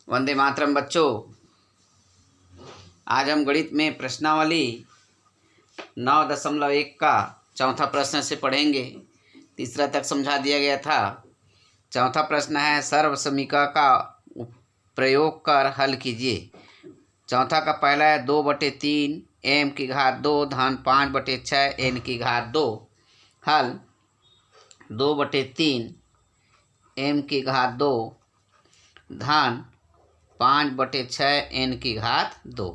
वंदे मातरम बच्चों। आज हम गणित में प्रश्नावली 9.1 का चौथा प्रश्न से पढ़ेंगे। तीसरा तक समझा दिया गया था। चौथा प्रश्न है सर्व समीकरण का प्रयोग कर हल कीजिए। चौथा का पहला है 2/3 m की घात 2 धन 5/6 n की घात 2। हल 2/3 m की घात 2 धन 5/6 n की घात 2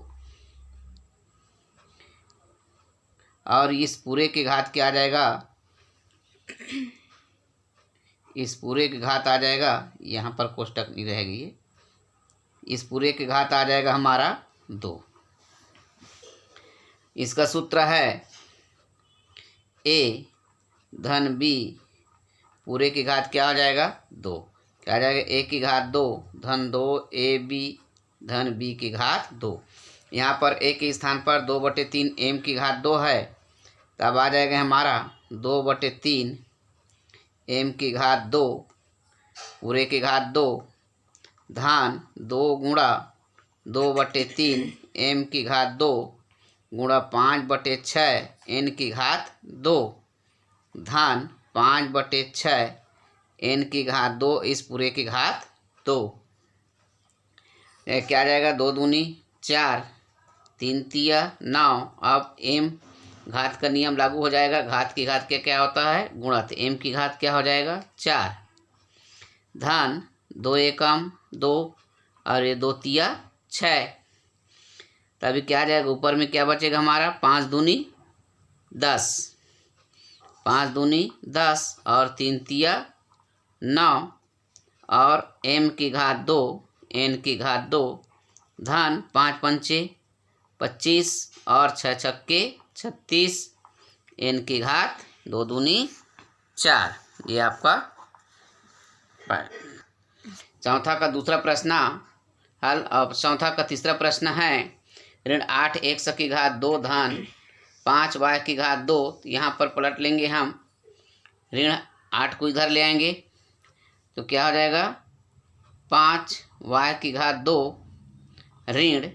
और इस पूरे की घात क्या आ जाएगा। इस पूरे की घात आ जाएगा, यहाँ पर कोष्टक नहीं रहेगी ये। इस पूरे की घात आ जाएगा हमारा 2। इसका सूत्र है a धन b पूरे की घात क्या हो जाएगा 2। क्या आ जाएगा a की घात 2 धन 2 ab धन b की घात 2। यहाँ पर a के स्थान पर 2/3 m की घात 2 है, तब आ जाएगा हमारा 2/3 m की घात 2 पूरे की घात 2 धन 2 गुणा 2/3 m की घात 2 गुणा 5/6 n की घात 2 धन 5/6 n की घात 2 इस पूरे की घात 2। क्या आ जाएगा 2 दूनी 4 3 तिया 9। अब m घात का नियम लागू हो जाएगा। घात की घात क्या होता है गुणा, तो m की घात क्या हो जाएगा 4 धन 2 एकम 2 और ये 2 तिया 6। तभी क्या आ जाएगा ऊपर में क्या बचेगा हमारा 5 दूनी 10 5 दूनी 10 और 3 तिया 9 और m की घात 2 n की घात 2 धन 5 पंचे 25 और 6 छक्के 36 n की घात 2 दूनी 4। ये आपका चौथा का दूसरा प्रश्न हल। अब चौथा का तीसरा प्रश्न है ऋण 8 x की घात 2 धन 5 y की घात 2। यहाँ पर पलट लेंगे हम, ऋण 8 को इधर ले आएंगे तो क्या हो जाएगा 5 y की घात 2 ऋण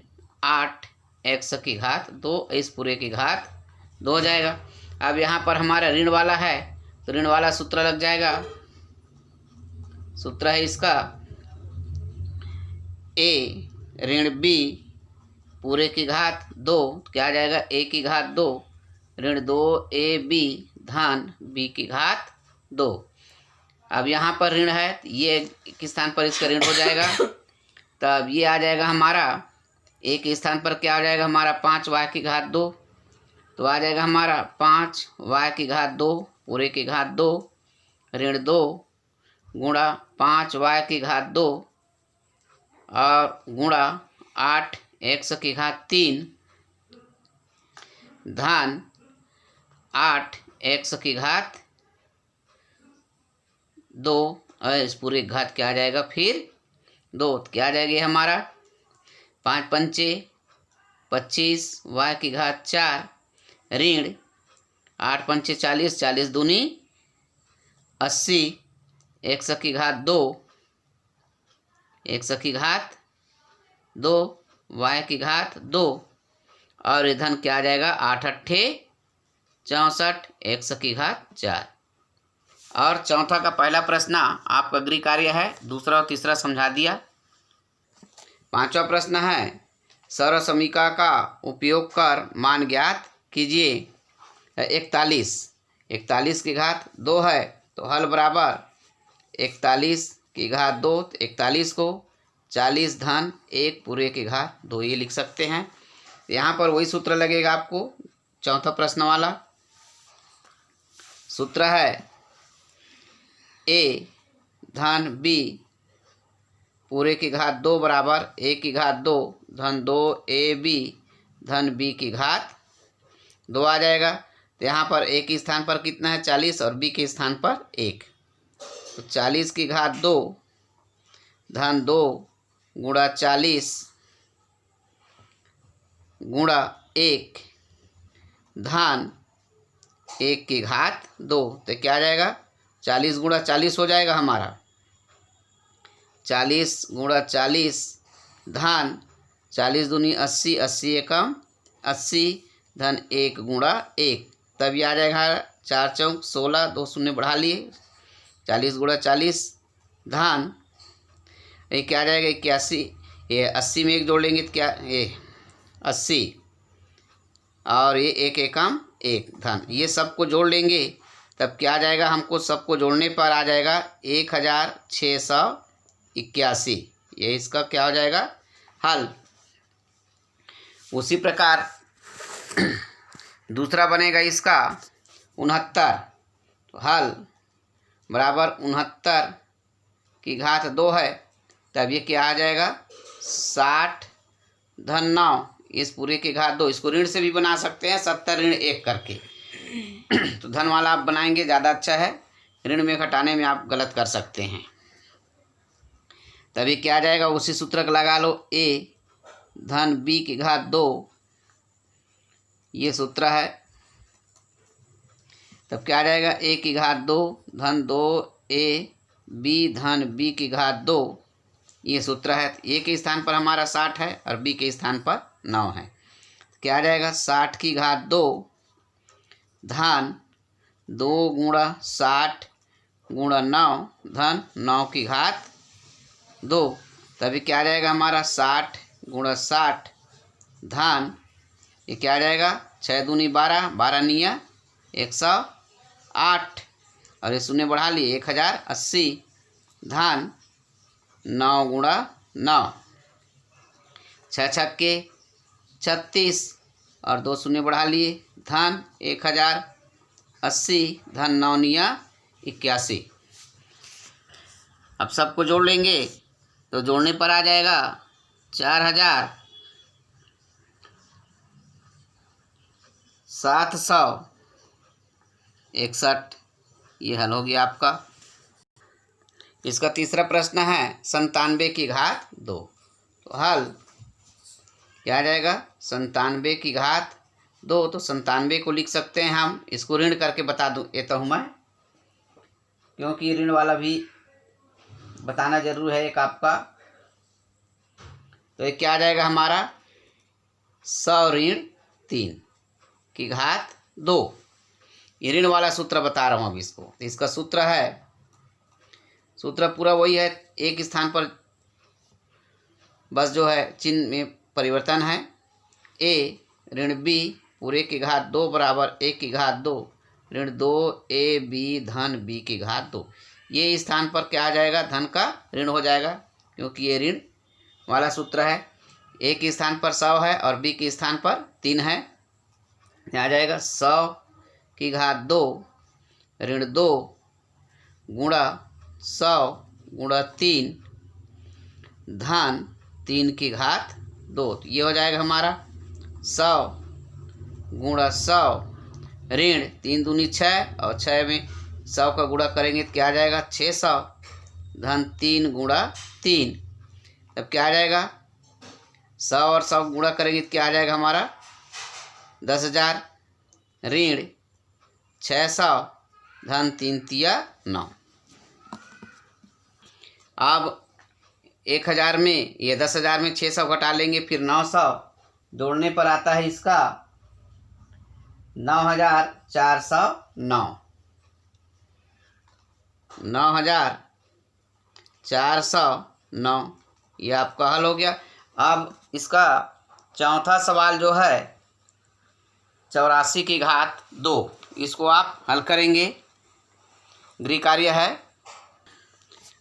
8 x की घात 2 इस पूरे की घात 2 हो जाएगा। अब यहाँ पर हमारा ऋण वाला है तो ऋण वाला सूत्र लग जाएगा। सूत्र है इसका a ऋण b पूरे की घात 2। क्या आ जाएगा a की घात 2 ऋण 2ab धन b की घात 2। अब यहाँ पर ऋण है तो ये किस स्थान पर इसका ऋण हो जाएगा, तब ये आ जाएगा हमारा a के स्थान पर क्या आ जाएगा हमारा 5y की घात 2। तो आ जाएगा हमारा 5y की घात 2 पूरे की घात 2 ऋण 2 गुणा 5y की घात 2 और गुणा 8 x की घात 3 धन 8 x की घात 2 और इस पूरे घात क्या आ जाएगा फिर 2। क्या आ जाएगी हमारा 5 पंचे 25 y की घात 4 ऋण 8 पंचे 40 40 दूनी 80 x की घात 2 x की घात 2 y की घात 2 और इधर क्या आ जाएगा 8 अट्ठे 64 x की घात 4। और चौथा का पहला प्रश्न आपका गृह कार्य है, दूसरा और तीसरा समझा दिया। पांचवा प्रश्न है सर्व समीकरण का उपयोग कर मान ज्ञात कीजिए। 41 की घात 2 है तो हल बराबर 41 की घात 2 तो 41 को 40 धन 1 पूरे की घात 2 ये लिख सकते हैं। यहाँ पर वही सूत्र लगेगा आपको चौथा प्रश्न वाला। सूत्र है a धन b पूरे की घात 2 बराबर a की घात 2 धन 2ab धन b की घात 2 आ जाएगा। तो यहाँ पर a के स्थान पर कितना है 40 और b के स्थान पर 1। तो 40 की घात 2 धन 2 गुणा 40 गुणा 1 धन 1 की घात 2। तो क्या आ जाएगा 40 गुणा 40 हो जाएगा हमारा 40 गुणा 40 धन 40 दूनी 80, 80 एकम 80 धन 1 गुणा 1, तब ये आ जाएगा 4 चौक 16, 2 शून्य बढ़ा लिए 40 गुणा 40 धन ये क्या आ जाएगा 81, ये 80 में 1 जोड़ लेंगे तो क्या ये 80 और ये 1 एकम 1 धन, ये सबको जोड़ लेंगे तब क्या आ जाएगा, हमको सबको जोड़ने पर आ जाएगा 1681, ये इसका क्या हो जाएगा हल। उसी प्रकार दूसरा बनेगा इसका 69, तो हल बराबर 69 की घात 2 है, तब ये क्या आ जाएगा 60 धन 9, इस पूरे की घात 2, इसको ऋण से भी बना सकते हैं 70 ऋण 1 करके, तो धन वाला आप बनाएंगे ज़्यादा अच्छा है, ऋण में घटाने में आप गलत कर सकते हैं। तभी क्या आ जाएगा, उसी सूत्र का लगा लो, a धन b की घात 2, ये सूत्र है, तब क्या आ जाएगा a की घात 2 धन 2a b धन b की घात 2, ये सूत्र है। a के स्थान पर हमारा 60 है और b के स्थान पर 9 है, क्या आ जाएगा 60 की घात 2 धन 2 गुणा 60 गुणा 9 धन 9 की घात 2, तभी क्या आ जाएगा हमारा 60 गुणा 60 धन ये क्या आ जाएगा 6 दूनी 12, 12 निया 108 और ये शून्य बढ़ा लिए 1080 धन 9 गुणा 9, 6 छक्के 36 और 2 शून्य बढ़ा लिए धन 1080 धन 9 निया 81। अब सबको जोड़ लेंगे तो जोड़ने पर आ जाएगा 4761, ये हल हो गया आपका। इसका तीसरा प्रश्न है 97 की घात 2, तो हल क्या आ जाएगा 97 की घात 2, तो 97 को लिख सकते हैं हम, इसको ऋण करके बता दूँ ये तो हूँ मैं, क्योंकि ऋण वाला भी बताना जरूर है एक आपका। तो ये क्या आ जाएगा हमारा 100 ऋण 3 की घात 2, ये ऋण वाला सूत्र बता रहा हूँ अब इसको। तो इसका सूत्र है, सूत्र पूरा वही है, एक स्थान पर बस जो है चिन्ह में परिवर्तन है, a ऋण b पूरे की घात 2 बराबर a की घात 2 ऋण 2ab धन b की घात 2, ये स्थान पर क्या आ जाएगा धन का ऋण हो जाएगा, क्योंकि ये ऋण वाला सूत्र है। a के स्थान पर 100 है और b के स्थान पर 3 है, आ जाएगा 100 की घात 2 ऋण 2 गुणा 100 गुणा 3 धन 3 की घात 2, तो ये हो जाएगा हमारा 100 गुणा 100 ऋण 3 दूनी 6 और 6 में 100 का गुणा करेंगे तो क्या आ जाएगा 600 धन 3 गुणा 3, तब क्या आ जाएगा 100 और 100 गुणा करेंगे तो क्या आ जाएगा हमारा 10,000 ऋण 600 धन 3 तिया 9। अब 1000 में ये 10,000 में 600 घटा लेंगे, फिर 900 जोड़ने पर आता है इसका 9,409, 9,409, ये आपका हल हो गया। अब इसका चौथा सवाल जो है 84 की घात 2, इसको आप हल करेंगे, गृह कार्य है।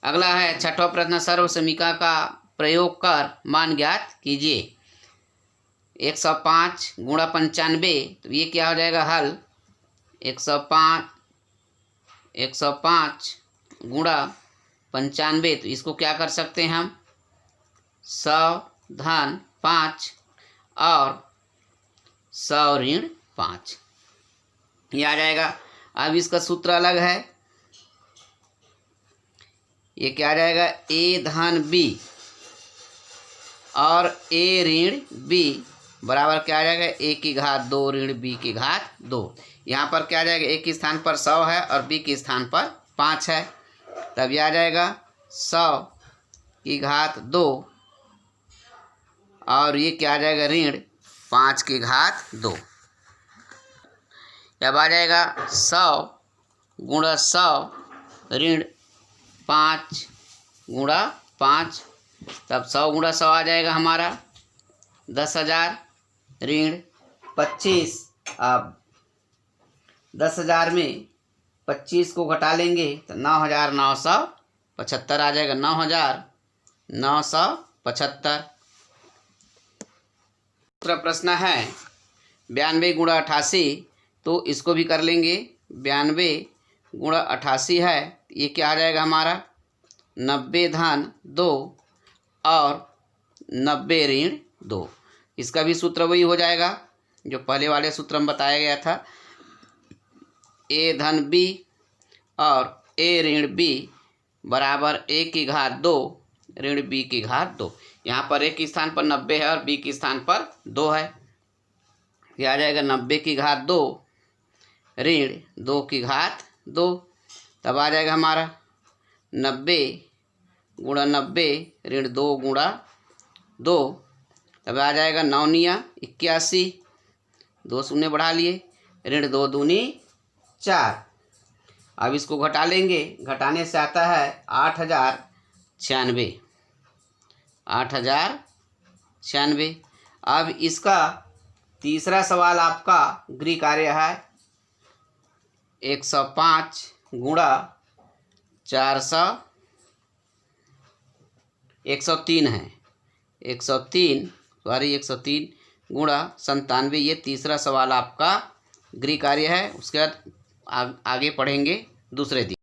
अगला है छठवां प्रश्न, सर्व समीकरण का प्रयोग कर मान ज्ञात कीजिए। 105 गुणा 95, तो ये क्या हो जाएगा हल 105 गुणा 95, तो इसको क्या कर सकते हैं हम 100 धन 5 और 100 ऋण 5, ये आ जाएगा। अब इसका सूत्र अलग है, ये क्या आ जाएगा a धन b और a ऋण b बराबर क्या आ जाएगा a की घात 2 ऋण b की घात 2। यहाँ पर क्या आ जाएगा a के स्थान पर 100 है और b के स्थान पर 5 है, तब यह आ जाएगा 100 की घात 2 और ये क्या आ जाएगा, ऋण 5 की घात 2। अब आ जाएगा 100 गुणा 100 ऋण 5 गुणा 5। तब 100 गुणा 100 आ जाएगा हमारा 10,000 ऋण 25। अब 10,000 में 25 को घटा लेंगे तो 9,975 आ जाएगा, 9,975। दूसरा प्रश्न है 92 गुणा 88, तो इसको भी कर लेंगे। 92 गुणा 88 है, ये क्या आ जाएगा हमारा 90 धन 2 और 90 ऋण 2। इसका भी सूत्र वही हो जाएगा जो पहले वाले सूत्र में बताया गया था, ए धन बी और ए ऋण बी बराबर ए की घात 2 ऋण बी की घात 2। यहाँ पर ए के स्थान पर 90 है और बी के स्थान पर 2 है। यह आ जाएगा 90 की घात 2 ऋण 2 की घात 2। तब आ जाएगा हमारा 90 गुणा 90 ऋण 2 गुणा 2। तब आ जाएगा 9 × 81, 2 शून्य बढ़ा लिए, ऋण 2 दूनी 4। अब इसको घटा लेंगे, घटाने से आता है 8,096। 8,096। अब इसका तीसरा सवाल आपका गृह कार्य है 105 गुणा 400, 103 है, 103 गुणा 97। ये तीसरा सवाल आपका गृह कार्य है। उसके बाद आगे पढ़ेंगे दूसरे दिन।